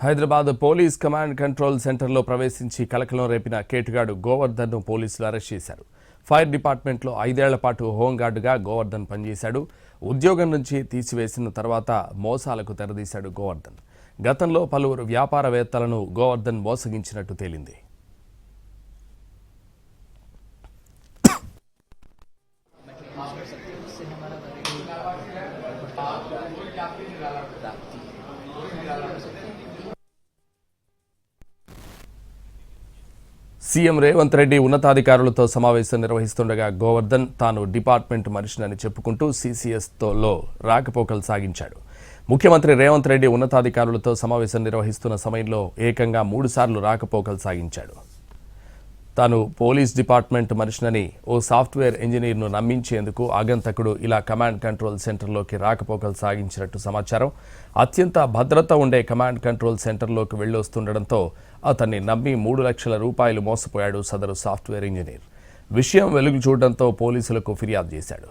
Hyderabad police command control సెంటర్లో ప్రవేశించి కలకలం రేపిన కేటుగాడు గోవర్ధన్ను పోలీసులు అరెస్ట్ చేశారు. ఫైర్ డిపార్ట్మెంట్లో 5 ఏళ్ల పాటు హోంగార్డుగా గోవర్ధన్ పనిచేశాడు. ఉద్యోగం నుంచి తీసివేసిన తర్వాత మోసాలకు తెరదీశాడు గోవర్ధన్. గతంలో పలువురు వ్యాపారవేత్తలను గోవర్ధన్ మోసగించినట్టు తేలింది. సీఎం రేవంత్ రెడ్డి ఉన్నతాధికారులతో సమావేశం నిర్వహిస్తుండగా గోవర్ధన్ తాను డిపార్ట్మెంట్ మనిషినని చెప్పుకుంటూ సీసీఎస్లో రాకపోకలు సాగించాడు. ముఖ్యమంత్రి రేవంత్ రెడ్డి ఉన్నతాధికారులతో సమావేశం నిర్వహిస్తున్న సమయంలో ఏకంగా 3 సార్లు రాకపోకలు సాగించాడు. తాను పోలీస్ డిపార్ట్మెంట్ మనిషినని ఓ సాఫ్ట్వేర్ ఇంజనీర్ను నమ్మించేందుకు ఆగంతకుడు ఇలా కమాండ్ కంట్రోల్ సెంటర్లోకి రాకపోకలు సాగించినట్టు సమాచారం. అత్యంత భద్రత ఉండే కమాండ్ కంట్రోల్ సెంటర్లోకి వెళ్ళొస్తుండటంతో అతన్ని నమ్మి 3 లక్షల రూపాయలు మోసపోయాడు సదరు సాఫ్ట్వేర్ ఇంజనీర్. విషయం వెలుగు చూడడంతో పోలీసులకు ఫిర్యాదు చేశాడు.